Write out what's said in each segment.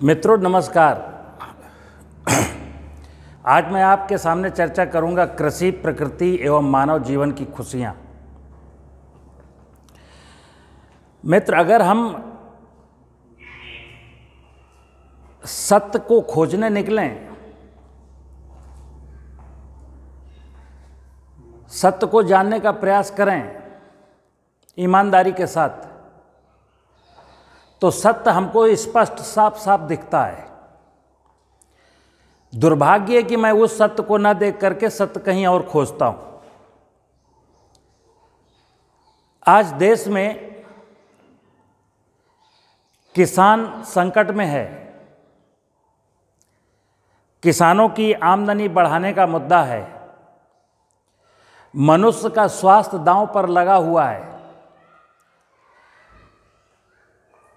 मित्रों नमस्कार। आज मैं आपके सामने चर्चा करूंगा कृषि, प्रकृति एवं मानव जीवन की खुशियां। मित्र, अगर हम सत्य को खोजने निकलें, सत्य को जानने का प्रयास करें ईमानदारी के साथ, तो सत्य हमको स्पष्ट साफ साफ दिखता है। दुर्भाग्य है कि मैं उस सत्य को न देख करके सत्य कहीं और खोजता हूं। आज देश में किसान संकट में है। किसानों की आमदनी बढ़ाने का मुद्दा है। मनुष्य का स्वास्थ्य दांव पर लगा हुआ है।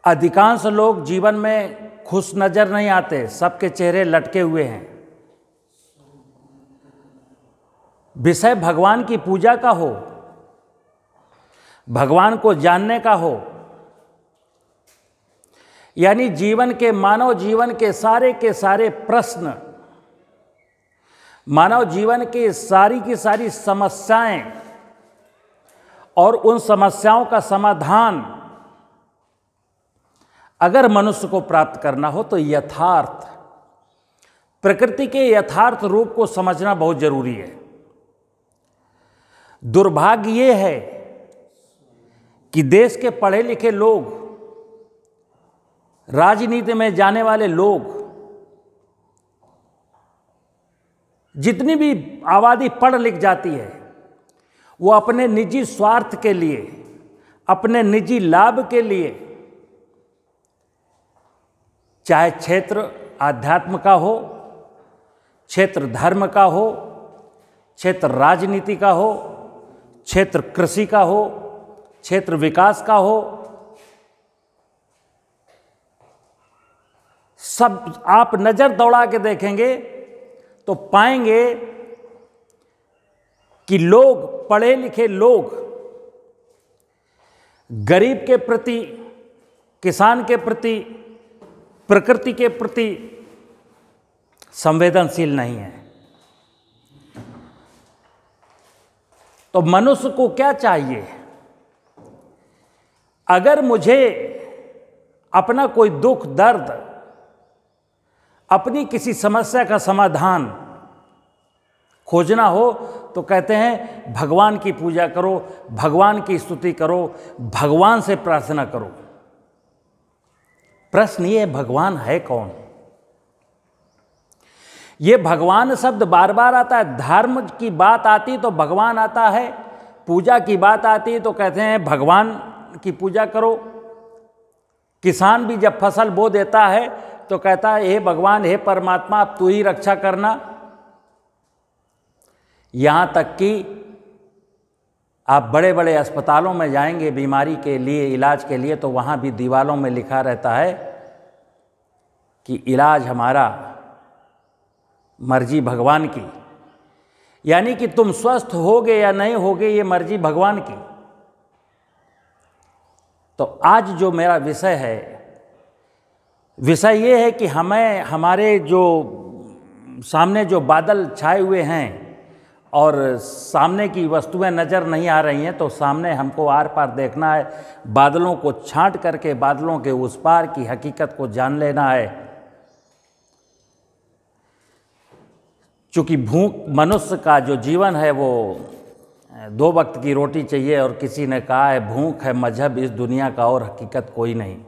अधिकांश लोग जीवन में खुश नजर नहीं आते, सबके चेहरे लटके हुए हैं। विषय भगवान की पूजा का हो, भगवान को जानने का हो, यानी जीवन के, मानव जीवन के सारे प्रश्न, मानव जीवन की सारी समस्याएं और उन समस्याओं का समाधान अगर मनुष्य को प्राप्त करना हो तो यथार्थ, प्रकृति के यथार्थ रूप को समझना बहुत जरूरी है। दुर्भाग्य ये है कि देश के पढ़े लिखे लोग, राजनीति में जाने वाले लोग, जितनी भी आबादी पढ़ लिख जाती है, वो अपने निजी स्वार्थ के लिए, अपने निजी लाभ के लिए, चाहे क्षेत्र आध्यात्म का हो, क्षेत्र धर्म का हो, क्षेत्र राजनीति का हो, क्षेत्र कृषि का हो, क्षेत्र विकास का हो, सब आप नजर दौड़ा के देखेंगे तो पाएंगे कि लोग, पढ़े लिखे लोग, गरीब के प्रति, किसान के प्रति, प्रकृति के प्रति संवेदनशील नहीं है। तो मनुष्य को क्या चाहिए? अगर मुझे अपना कोई दुख, दर्द, अपनी किसी समस्या का समाधान खोजना हो तो कहते हैं भगवान की पूजा करो, भगवान की स्तुति करो, भगवान से प्रार्थना करो। प्रश्न ये है, भगवान है कौन? ये भगवान शब्द बार बार आता है। धर्म की बात आती तो भगवान आता है, पूजा की बात आती है तो कहते हैं भगवान की पूजा करो। किसान भी जब फसल बो देता है तो कहता है हे भगवान, हे परमात्मा, अब तू ही रक्षा करना। यहां तक कि आप बड़े बड़े अस्पतालों में जाएंगे बीमारी के लिए, इलाज के लिए, तो वहाँ भी दीवारों में लिखा रहता है कि इलाज हमारा, मर्जी भगवान की। यानी कि तुम स्वस्थ होगे या नहीं होगे, ये मर्जी भगवान की। तो आज जो मेरा विषय है, विषय ये है कि हमें, हमारे जो सामने जो बादल छाए हुए हैं और सामने की वस्तुएं नज़र नहीं आ रही हैं, तो सामने हमको आर पार देखना है। बादलों को छांट करके बादलों के उस पार की हकीकत को जान लेना है। चूँकि भूख, मनुष्य का जो जीवन है वो 2 वक्त की रोटी चाहिए, और किसी ने कहा है भूख है मजहब इस दुनिया का और हकीकत कोई नहीं।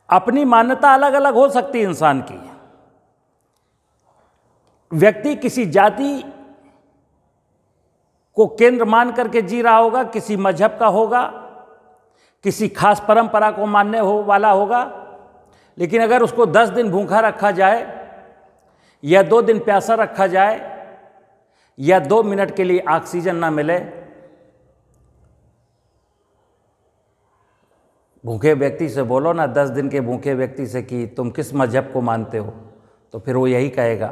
अपनी मान्यता अलग अलग हो सकती है इंसान की। व्यक्ति किसी जाति को केंद्र मान करके जी रहा होगा, किसी मजहब का होगा, किसी खास परंपरा को मानने वाला होगा। लेकिन अगर उसको 10 दिन भूखा रखा जाए, या 2 दिन प्यासा रखा जाए, या 2 मिनट के लिए ऑक्सीजन ना मिले, भूखे व्यक्ति से बोलो ना, 10 दिन के भूखे व्यक्ति से कि तुम किस मजहब को मानते हो, तो फिर वो यही कहेगा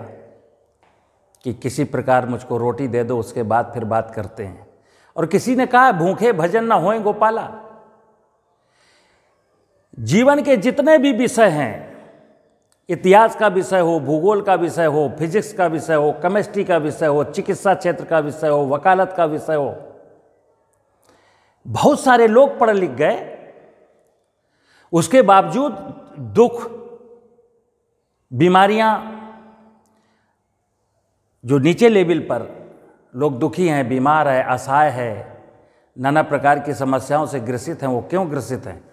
कि किसी प्रकार मुझको रोटी दे दो, उसके बाद फिर बात करते हैं। और किसी ने कहा भूखे भजन ना होए गोपाला। जीवन के जितने भी विषय हैं, इतिहास का विषय हो, भूगोल का विषय हो, फिजिक्स का विषय हो, केमिस्ट्री का विषय हो, चिकित्सा क्षेत्र का विषय हो, वकालत का विषय हो, बहुत सारे लोग पढ़ लिख गए, उसके बावजूद दुख, बीमारियां, जो नीचे लेवल पर लोग दुखी हैं, बीमार है, असहाय है, नाना प्रकार की समस्याओं से ग्रसित हैं, वो क्यों ग्रसित हैं?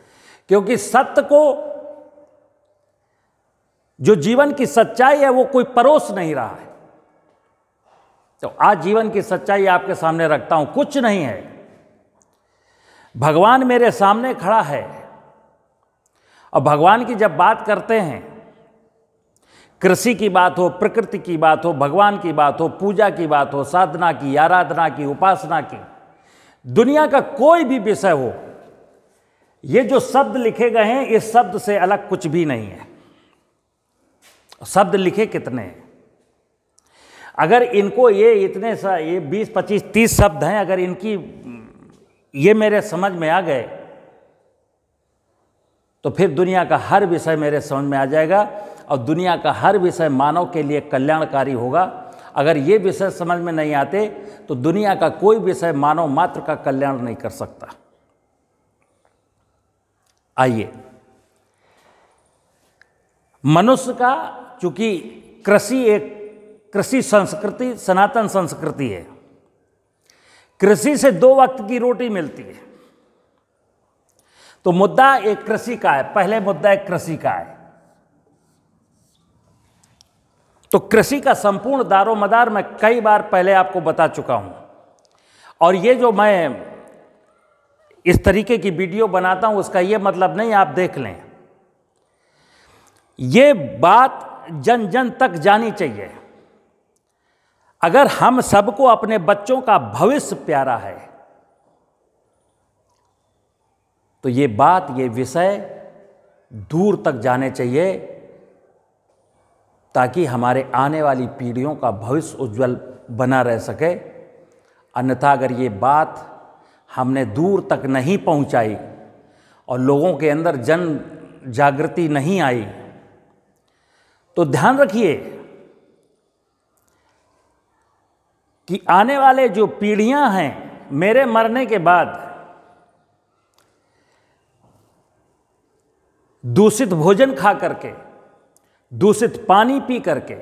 क्योंकि सत्य को, जो जीवन की सच्चाई है, वो कोई परोस नहीं रहा है। तो आज जीवन की सच्चाई आपके सामने रखता हूं, कुछ नहीं है, भगवान मेरे सामने खड़ा है। और भगवान की जब बात करते हैं, कृषि की बात हो, प्रकृति की बात हो, भगवान की बात हो, पूजा की बात हो, साधना की, आराधना की, उपासना की, दुनिया का कोई भी विषय हो, ये जो शब्द लिखे गए हैं, इस शब्द से अलग कुछ भी नहीं है। शब्द लिखे कितने हैं? अगर इनको ये 20, 25, 30 शब्द हैं, अगर इनकी ये मेरे समझ में आ गए तो फिर दुनिया का हर विषय मेरे समझ में आ जाएगा और दुनिया का हर विषय मानव के लिए कल्याणकारी होगा। अगर ये विषय समझ में नहीं आते तो दुनिया का कोई विषय मानव मात्र का कल्याण नहीं कर सकता। आइए, मनुष्य का, चूंकि कृषि संस्कृति सनातन संस्कृति है, कृषि से 2 वक्त की रोटी मिलती है। तो मुद्दा एक कृषि का है, पहले मुद्दा एक कृषि का है। तो कृषि का संपूर्ण दारोमदार मैं कई बार पहले आपको बता चुका हूं, और ये जो मैं इस तरीके की वीडियो बनाता हूं, उसका ये मतलब नहीं, आप देख लें, ये बात जन जन तक जानी चाहिए। अगर हम सबको अपने बच्चों का भविष्य प्यारा है तो ये बात, ये विषय दूर तक जाने चाहिए, ताकि हमारे आने वाली पीढ़ियों का भविष्य उज्जवल बना रह सके। अन्यथा अगर ये बात हमने दूर तक नहीं पहुंचाई और लोगों के अंदर जन जागृति नहीं आई, तो ध्यान रखिए कि आने वाले जो पीढ़ियां हैं, मेरे मरने के बाद दूषित भोजन खा करके, दूषित पानी पी करके,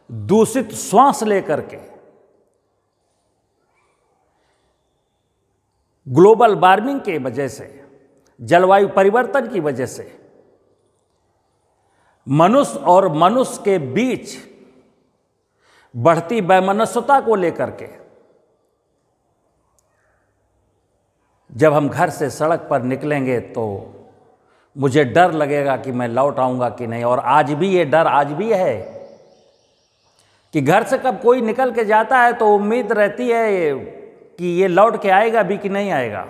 दूषित श्वास ले करके, ग्लोबल वार्मिंग के वजह से, जलवायु परिवर्तन की वजह से, मनुष्य और मनुष्य के बीच बढ़ती वैमनस्यता को लेकर के जब हम घर से सड़क पर निकलेंगे तो मुझे डर लगेगा कि मैं लौट आऊंगा कि नहीं। और आज भी ये डर आज भी है कि घर से कब कोई निकल के जाता है तो उम्मीद रहती है कि ये लौट के आएगा भी कि नहीं आएगा।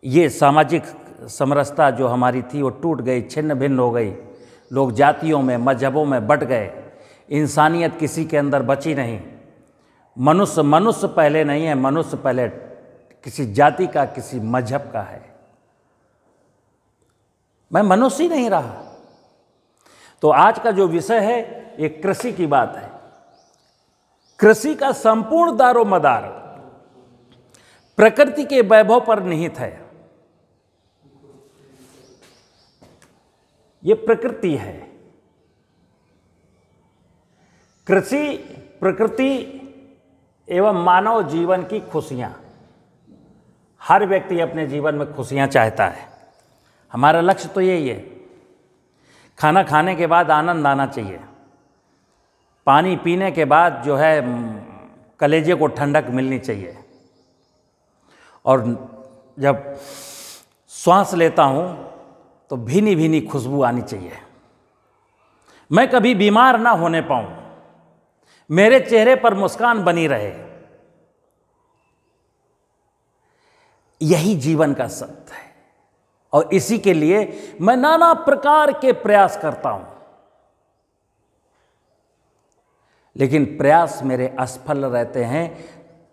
ये सामाजिक समरसता जो हमारी थी वो टूट गई, छिन्न भिन्न हो गई। लोग जातियों में, मजहबों में बंट गए, इंसानियत किसी के अंदर बची नहीं। मनुष्य पहले नहीं है, मनुष्य पहले किसी जाति का, किसी मजहब का है। मैं मनुष्य ही नहीं रहा। तो आज का जो विषय है ये कृषि की बात है। कृषि का संपूर्ण दारोमदार प्रकृति के वैभव पर निहित है। ये प्रकृति है। कृषि प्रकृति एवं मानव जीवन की खुशियां। हर व्यक्ति अपने जीवन में खुशियां चाहता है। हमारा लक्ष्य तो यही है। खाना खाने के बाद आनंद आना चाहिए। पानी पीने के बाद जो है कलेजे को ठंडक मिलनी चाहिए। और जब श्वास लेता हूँ तो भीनी भीनी खुशबू आनी चाहिए। मैं कभी बीमार ना होने पाऊँ, मेरे चेहरे पर मुस्कान बनी रहे। यही जीवन का सत्य है और इसी के लिए मैं नाना प्रकार के प्रयास करता हूं, लेकिन प्रयास मेरे असफल रहते हैं।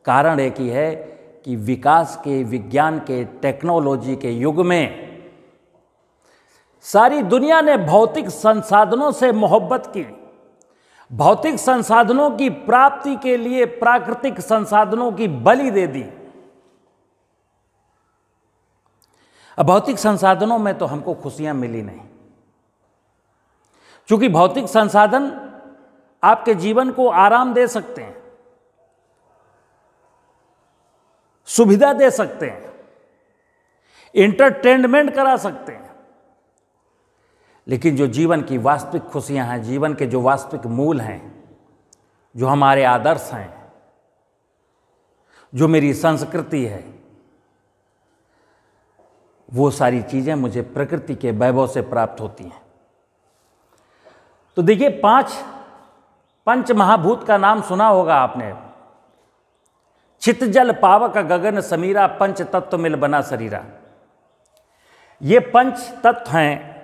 कारण एक ही है कि विकास के, विज्ञान के, टेक्नोलॉजी के युग में सारी दुनिया ने भौतिक संसाधनों से मोहब्बत की, भौतिक संसाधनों की प्राप्ति के लिए प्राकृतिक संसाधनों की बलि दे दी। अब भौतिक संसाधनों में तो हमको खुशियां मिली नहीं, क्योंकि भौतिक संसाधन आपके जीवन को आराम दे सकते हैं, सुविधा दे सकते हैं, एंटरटेनमेंट करा सकते हैं, लेकिन जो जीवन की वास्तविक खुशियां हैं, जीवन के जो वास्तविक मूल हैं, जो हमारे आदर्श हैं, जो मेरी संस्कृति है, वो सारी चीजें मुझे प्रकृति के वैभव से प्राप्त होती हैं। तो देखिए, पंच महाभूत का नाम सुना होगा आपने। चित जल पावक गगन समीरा, पंच तत्व मिल बना शरीरा। ये पंच तत्व हैं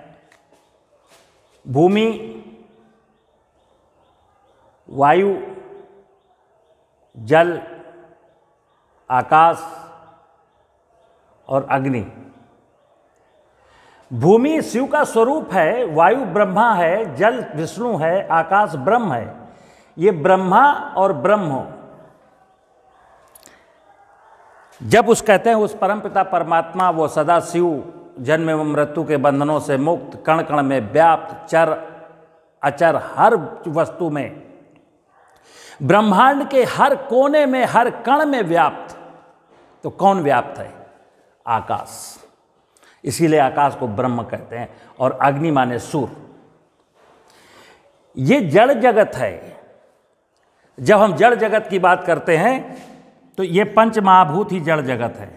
भूमि, वायु, जल, आकाश और अग्नि। भूमि शिव का स्वरूप है, वायु ब्रह्मा है, जल विष्णु है, आकाश ब्रह्म है। ये ब्रह्मा और ब्रह्म जब उस कहते हैं उस परमपिता परमात्मा, वो सदा शिव, जन्म एवं मृत्यु के बंधनों से मुक्त, कण कण में व्याप्त, चर अचर हर वस्तु में, ब्रह्मांड के हर कोने में, हर कण में व्याप्त। तो कौन व्याप्त है? आकाश। इसीलिए आकाश को ब्रह्म कहते हैं। और अग्नि माने सूर्य। ये जड़ जगत है। जब हम जड़ जगत की बात करते हैं तो ये पंच महाभूत ही जड़ जगत है।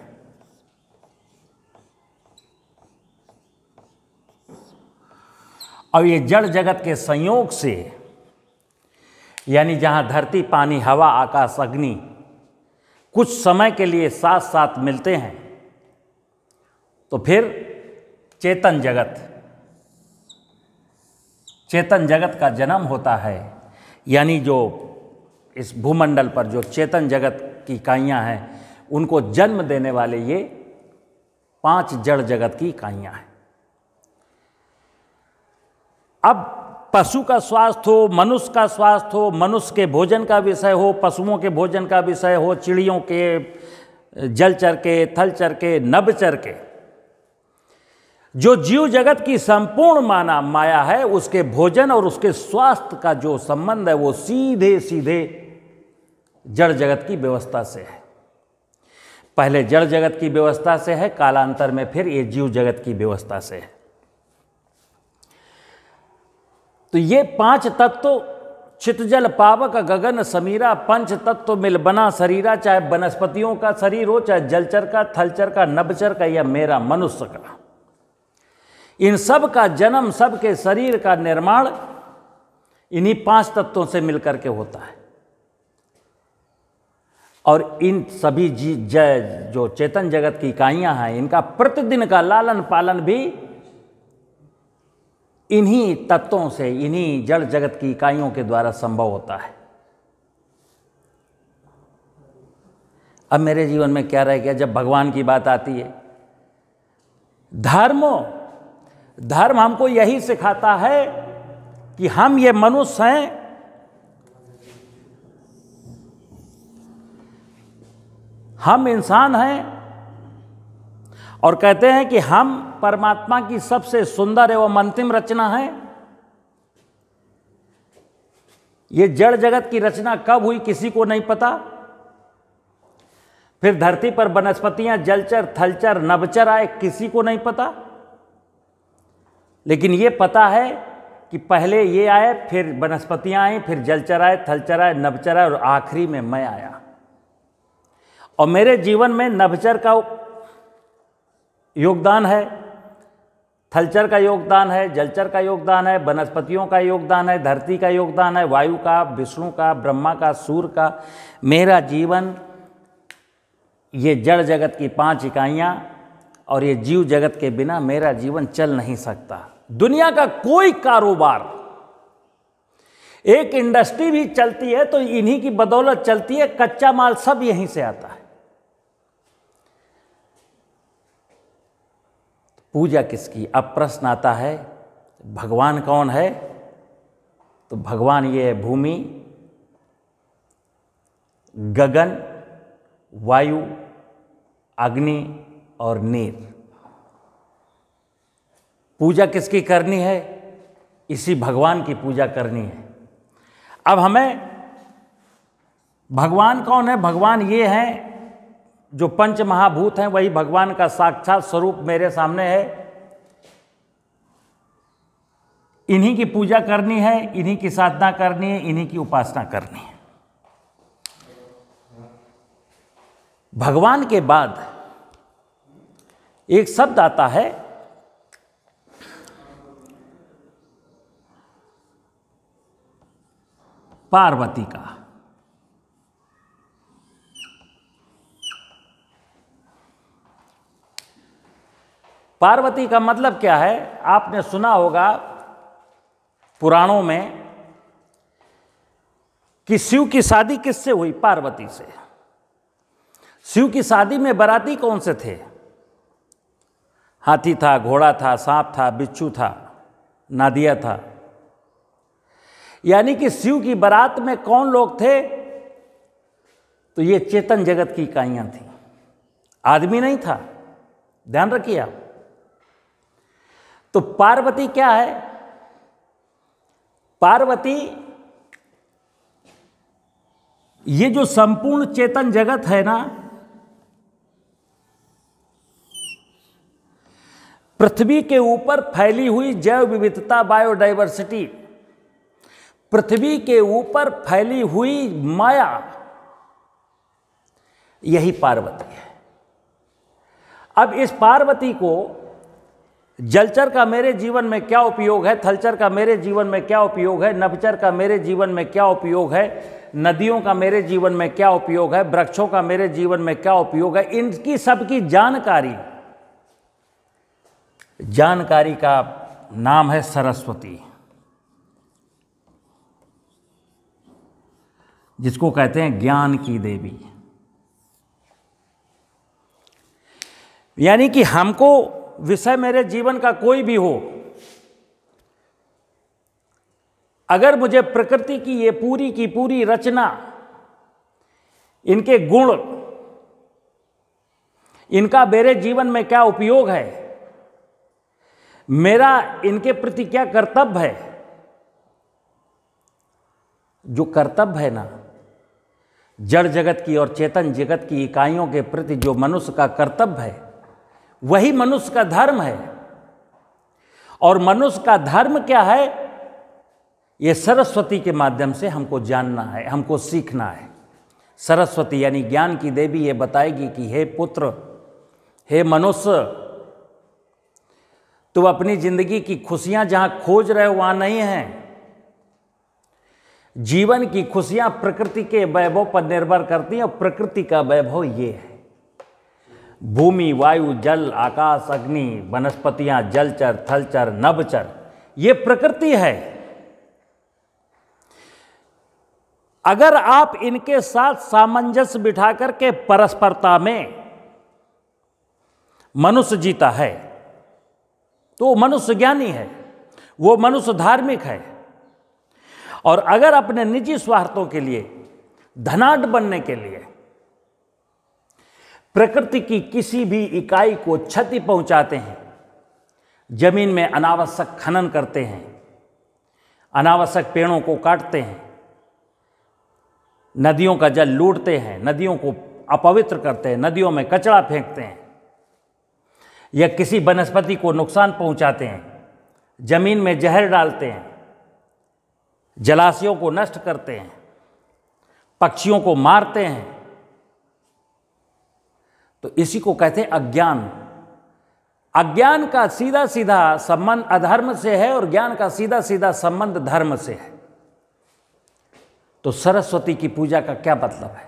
और ये जड़ जगत के संयोग से, यानी जहां धरती, पानी, हवा, आकाश, अग्नि कुछ समय के लिए साथ साथ मिलते हैं, तो फिर चेतन जगत का जन्म होता है। यानी जो इस भूमंडल पर जो चेतन जगत की इकाइयाँ हैं, उनको जन्म देने वाले ये 5 जड़ जगत की इकाइयाँ हैं। अब पशु का स्वास्थ्य हो, मनुष्य का स्वास्थ्य हो, मनुष्य के भोजन का विषय हो, पशुओं के भोजन का विषय हो, चिड़ियों के, जलचर के, थलचर के, नभचर के, जो जीव जगत की संपूर्ण माया है, उसके भोजन और उसके स्वास्थ्य का जो संबंध है वो सीधे सीधे जड़ जगत की व्यवस्था से है। पहले जड़ जगत की व्यवस्था से है, कालांतर में फिर ये जीव जगत की व्यवस्था से है। तो ये 5 तत्व, चित जल पावक गगन समीरा, पंच तत्व मिल बना शरीरा, चाहे वनस्पतियों का शरीर हो, चाहे जलचर का, थलचर का, नभचर का, या मेरा मनुष्य का, इन सब का जन्म, सब के शरीर का निर्माण इन्हीं 5 तत्वों से मिलकर के होता है। और इन सभी जो चेतन जगत की इकाइयां हैं, इनका प्रतिदिन का लालन पालन भी इन्हीं तत्वों से, इन्हीं जड़ जगत की इकाइयों के द्वारा संभव होता है। अब मेरे जीवन में क्या रह गया जब भगवान की बात आती है? धर्म हमको यही सिखाता है कि हम ये मनुष्य हैं, हम इंसान हैं, और कहते हैं कि हम परमात्मा की सबसे सुंदर एवं अंतिम रचना है। ये जड़ जगत की रचना कब हुई किसी को नहीं पता। फिर धरती पर वनस्पतियां, जलचर, थलचर, नभचर आए, किसी को नहीं पता। लेकिन ये पता है कि पहले ये आए, फिर वनस्पतियां आई, फिर जलचर आए, थलचर आए, नभचर आए, और आखिरी में मैं आया। और मेरे जीवन में नभचर का योगदान है, थलचर का योगदान है, जलचर का योगदान है, वनस्पतियों का योगदान है, धरती का योगदान है, वायु का, विष्णु का, ब्रह्मा का, सूर्य का। मेरा जीवन ये जड़ जगत की 5 इकाइयाँ और ये जीव जगत के बिना मेरा जीवन चल नहीं सकता। दुनिया का कोई कारोबार, एक इंडस्ट्री भी चलती है तो इन्हीं की बदौलत चलती है। कच्चा माल सब यहीं से आता है। पूजा किसकी? अब प्रश्न आता है भगवान कौन है? तो भगवान ये है भूमि, गगन, वायु, अग्नि और नीर। पूजा किसकी करनी है? इसी भगवान की पूजा करनी है। अब हमें भगवान कौन है? भगवान ये हैं जो पंच महाभूत हैं, वही भगवान का साक्षात स्वरूप मेरे सामने है। इन्हीं की पूजा करनी है, इन्हीं की साधना करनी है, इन्हीं की उपासना करनी है। भगवान के बाद एक शब्द आता है पार्वती का। पार्वती का मतलब क्या है? आपने सुना होगा पुराणों में कि शिव की शादी किससे हुई? पार्वती से। शिव की शादी में बाराती कौन से थे? हाथी था, घोड़ा था, सांप था, बिच्छू था, नादिया था। यानी कि शिव की बारात में कौन लोग थे? तो ये चेतन जगत की इकाइयां थी, आदमी नहीं था। ध्यान रखिए आप। तो पार्वती क्या है? पार्वती ये जो संपूर्ण चेतन जगत है ना, पृथ्वी के ऊपर फैली हुई जैव विविधता, बायोडाइवर्सिटी, पृथ्वी के ऊपर फैली हुई माया, यही पार्वती है। अब इस पार्वती को जलचर का मेरे जीवन में क्या उपयोग है, थलचर का मेरे जीवन में क्या उपयोग है, नभचर का मेरे जीवन में क्या उपयोग है, नदियों का मेरे जीवन में क्या उपयोग है, वृक्षों का मेरे जीवन में क्या उपयोग है, इनकी सबकी जानकारी का नाम है सरस्वती, जिसको कहते हैं ज्ञान की देवी। यानी कि हमको विषय मेरे जीवन का कोई भी हो, अगर मुझे प्रकृति की ये पूरी की पूरी रचना, इनके गुण, इनका मेरे जीवन में क्या उपयोग है, मेरा इनके प्रति क्या कर्तव्य है, जो कर्तव्य है ना जड़ जगत की और चेतन जगत की इकाइयों के प्रति जो मनुष्य का कर्तव्य है, वही मनुष्य का धर्म है। और मनुष्य का धर्म क्या है? ये सरस्वती के माध्यम से हमको जानना है, हमको सीखना है। सरस्वती यानी ज्ञान की देवी ये बताएगी कि हे पुत्र, हे मनुष्य, तुम अपनी जिंदगी की खुशियां जहां खोज रहे हो वहां नहीं है। जीवन की खुशियां प्रकृति के वैभव पर निर्भर करती हैं, और प्रकृति का वैभव ये है। भूमि, वायु, जल, आकाश, अग्नि, वनस्पतियां, जलचर, थलचर, नभचर, ये प्रकृति है। अगर आप इनके साथ सामंजस्य बिठा करके परस्परता में मनुष्य जीता है तो मनुष्य ज्ञानी है, वो मनुष्य धार्मिक है। और अगर अपने निजी स्वार्थों के लिए, धनाढ्य बनने के लिए प्रकृति की किसी भी इकाई को क्षति पहुंचाते हैं, जमीन में अनावश्यक खनन करते हैं, अनावश्यक पेड़ों को काटते हैं, नदियों का जल लूटते हैं, नदियों को अपवित्र करते हैं, नदियों में कचरा फेंकते हैं, या किसी वनस्पति को नुकसान पहुंचाते हैं, जमीन में जहर डालते हैं, जलाशयों को नष्ट करते हैं, पक्षियों को मारते हैं, तो इसी को कहते हैं अज्ञान। अज्ञान का सीधा सीधा संबंध अधर्म से है और ज्ञान का सीधा सीधा संबंध धर्म से है। तो सरस्वती की पूजा का क्या मतलब है?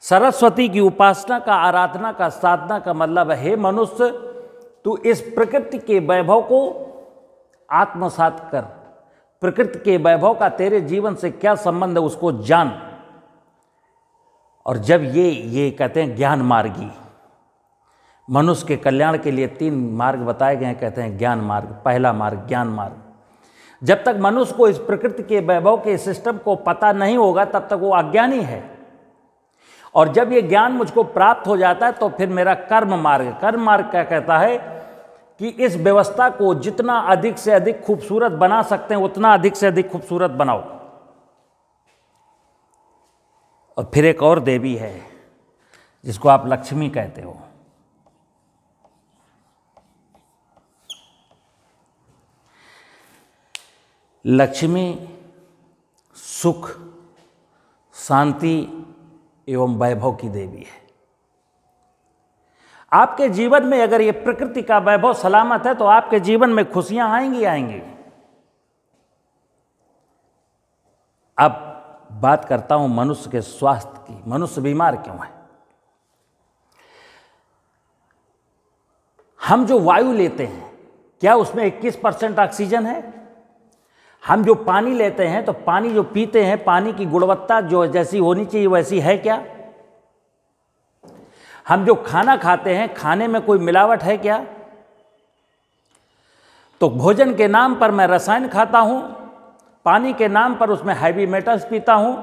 सरस्वती की उपासना का, आराधना का, साधना का मतलब है, हे मनुष्य, तू इस प्रकृति के वैभव को आत्मसात कर। प्रकृति के वैभव का तेरे जीवन से क्या संबंध है उसको जान। और जब ये कहते हैं ज्ञान मार्गी, मनुष्य के कल्याण के लिए 3 मार्ग बताए गए हैं, कहते हैं ज्ञान मार्ग। पहला मार्ग ज्ञान मार्ग। जब तक मनुष्य को इस प्रकृति के वैभव के सिस्टम को पता नहीं होगा तब तक वो अज्ञानी है, और जब ये ज्ञान मुझको प्राप्त हो जाता है तो फिर मेरा कर्म मार्ग क्या कहता है कि इस व्यवस्था को जितना अधिक से अधिक खूबसूरत बना सकते हैं उतना अधिक से अधिक खूबसूरत बनाओ। और फिर एक और देवी है जिसको आप लक्ष्मी कहते हो। लक्ष्मी सुख, शांति एवं वैभव की देवी है। आपके जीवन में अगर ये प्रकृति का वैभव सलामत है तो आपके जीवन में खुशियां आएंगी। अब बात करता हूं मनुष्य के स्वास्थ्य की। मनुष्य बीमार क्यों है? हम जो वायु लेते हैं क्या उसमें 21% ऑक्सीजन है? हम जो पानी लेते हैं तो पानी जो पीते हैं, पानी की गुणवत्ता जो जैसी होनी चाहिए वैसी है क्या? हम जो खाना खाते हैं, खाने में कोई मिलावट है क्या? तो भोजन के नाम पर मैं रसायन खाता हूं, पानी के नाम पर उसमें हैवी मेटल्स पीता हूं,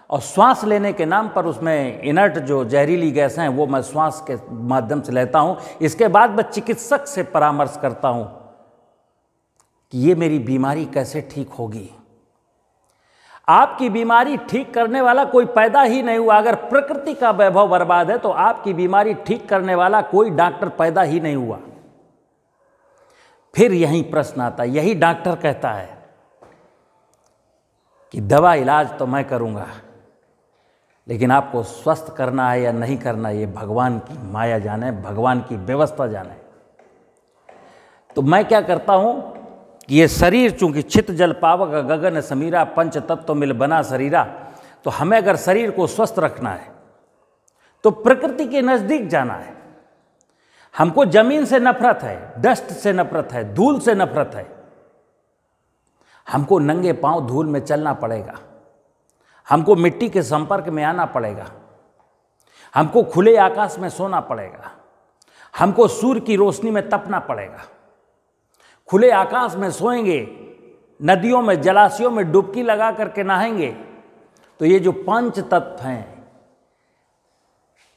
और श्वास लेने के नाम पर उसमें इनर्ट जो जहरीली गैस हैं वो मैं श्वास के माध्यम से लेता हूं। इसके बाद मैं चिकित्सक से परामर्श करता हूं कि ये मेरी बीमारी कैसे ठीक होगी। आपकी बीमारी ठीक करने वाला कोई पैदा ही नहीं हुआ। अगर प्रकृति का वैभव बर्बाद है तो आपकी बीमारी ठीक करने वाला कोई डॉक्टर पैदा ही नहीं हुआ। फिर यही प्रश्न आता है, यही डॉक्टर कहता है कि दवा इलाज तो मैं करूंगा, लेकिन आपको स्वस्थ करना है या नहीं करना ये भगवान की माया जाने, भगवान की व्यवस्था जाने। तो मैं क्या करता हूं कि ये शरीर चूंकि छित जल पावक गगन समीरा, पंच तत्व मिल बना शरीरा, तो हमें अगर शरीर को स्वस्थ रखना है तो प्रकृति के नजदीक जाना है। हमको जमीन से नफरत है, डस्ट से नफरत है, धूल से नफरत है। हमको नंगे पांव धूल में चलना पड़ेगा, हमको मिट्टी के संपर्क में आना पड़ेगा, हमको खुले आकाश में सोना पड़ेगा, हमको सूर्य की रोशनी में तपना पड़ेगा। खुले आकाश में सोएंगे, नदियों में जलाशयों में डुबकी लगा करके नहाएंगे, तो ये जो 5 तत्व हैं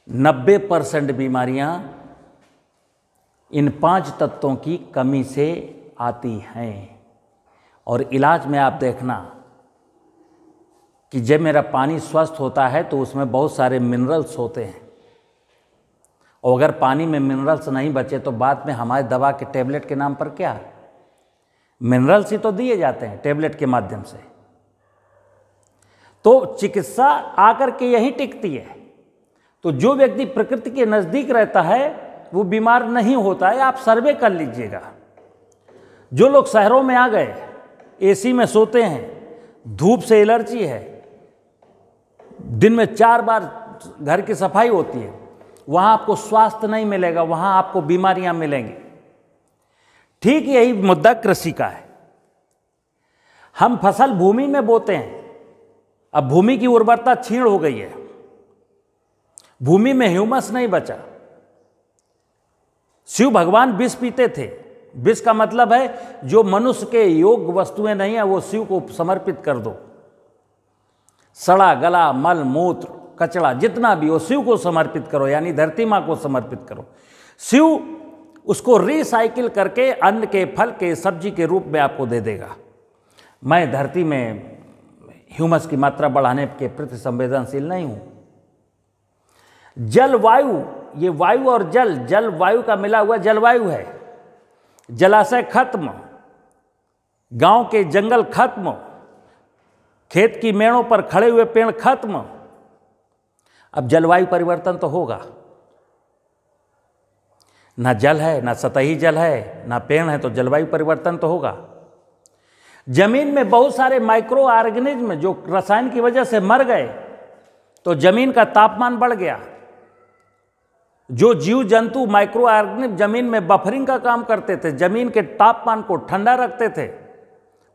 90% बीमारियां इन 5 तत्वों की कमी से आती हैं। और इलाज में आप देखना कि जब मेरा पानी स्वस्थ होता है तो उसमें बहुत सारे मिनरल्स होते हैं, और अगर पानी में मिनरल्स नहीं बचे तो बाद में हमारे दवा के टेबलेट के नाम पर क्या है, मिनरल्स ही तो दिए जाते हैं टेबलेट के माध्यम से। तो चिकित्सा आकर के यहीं टिकती है। तो जो व्यक्ति प्रकृति के नज़दीक रहता है वो बीमार नहीं होता है। आप सर्वे कर लीजिएगा। जो लोग शहरों में आ गए, एसी में सोते हैं, धूप से एलर्जी है, दिन में 4 बार घर की सफाई होती है, वहाँ आपको स्वास्थ्य नहीं मिलेगा, वहाँ आपको बीमारियाँ मिलेंगी। ठीक यही मुद्दा कृषि का है। हम फसल भूमि में बोते हैं, अब भूमि की उर्वरता क्षीण हो गई है, भूमि में ह्यूमस नहीं बचा। शिव भगवान विष पीते थे। विष का मतलब है जो मनुष्य के योग्य वस्तुएं नहीं है वो शिव को समर्पित कर दो। सड़ा गला मल मूत्र कचड़ा जितना भी हो शिव को समर्पित करो, यानी धरती माँ को समर्पित करो। शिव उसको रिसाइकिल करके अन्न के, फल के, सब्जी के रूप में आपको दे देगा। मैं धरती में ह्यूमस की मात्रा बढ़ाने के प्रति संवेदनशील नहीं हूं। जलवायु, ये वायु और जल, जल वायु का मिला हुआ जलवायु है। जलाशय खत्म, गांव के जंगल खत्म, खेत की मेड़ों पर खड़े हुए पेड़ खत्म। अब जलवायु परिवर्तन तो होगा। ना जल है, ना सतही जल है, ना पेड़ है, तो जलवायु परिवर्तन तो होगा। जमीन में बहुत सारे माइक्रो ऑर्गेनिज्म जो रसायन की वजह से मर गए तो जमीन का तापमान बढ़ गया। जो जीव जंतु माइक्रो ऑर्गेनिज्म जमीन में बफरिंग का काम करते थे, जमीन के तापमान को ठंडा रखते थे,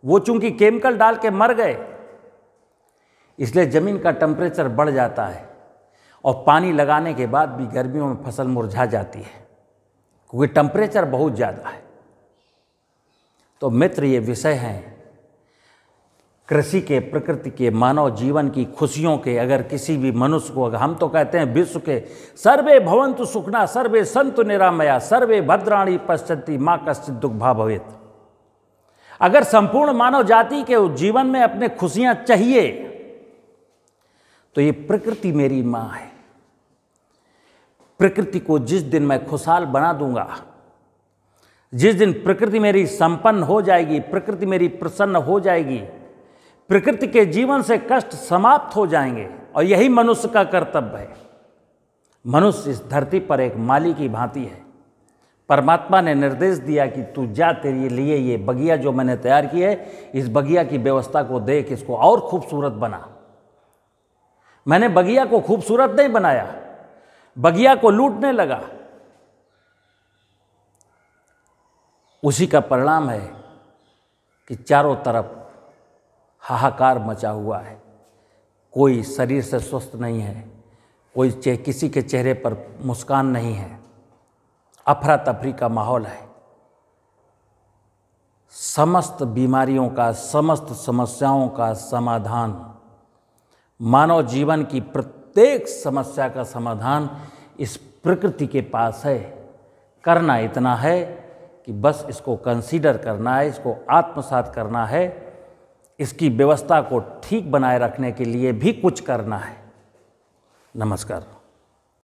वो चूंकि केमिकल डाल के मर गए, इसलिए जमीन का टेम्परेचर बढ़ जाता है और पानी लगाने के बाद भी गर्मियों में फसल मुरझा जाती है। क्योंकि टेम्परेचर बहुत ज़्यादा है। तो मित्र, ये विषय हैं कृषि के, प्रकृति के, मानव जीवन की खुशियों के। अगर किसी भी मनुष्य को, अगर हम तो कहते हैं विश्व के सर्वे भवन्तु सुखिनः सर्वे सन्तु निरामया सर्वे भद्राणि पश्यन्ति मा कश्चित् दुःखभाग् भवेत्। अगर संपूर्ण मानव जाति के जीवन में अपने खुशियां चाहिए तो ये प्रकृति मेरी माँ है। प्रकृति को जिस दिन मैं खुशहाल बना दूंगा, जिस दिन प्रकृति मेरी संपन्न हो जाएगी, प्रकृति मेरी प्रसन्न हो जाएगी, प्रकृति के जीवन से कष्ट समाप्त हो जाएंगे। और यही मनुष्य का कर्तव्य है। मनुष्य इस धरती पर एक माली की भांति है। परमात्मा ने निर्देश दिया कि तू जा, तेरे लिए ये बगिया जो मैंने तैयार की है, इस बगिया की व्यवस्था को देख, इसको और खूबसूरत बना। मैंने बगिया को खूबसूरत नहीं बनाया, बगिया को लूटने लगा। उसी का परिणाम है कि चारों तरफ हाहाकार मचा हुआ है। कोई शरीर से स्वस्थ नहीं है, कोई किसी के चेहरे पर मुस्कान नहीं है, अफरा तफरी का माहौल है। समस्त बीमारियों का, समस्त समस्याओं का समाधान, मानव जीवन की प्रत्येक समस्या का समाधान इस प्रकृति के पास है। करना इतना है कि बस इसको कंसीडर करना है, इसको आत्मसात करना है, इसकी व्यवस्था को ठीक बनाए रखने के लिए भी कुछ करना है। नमस्कार।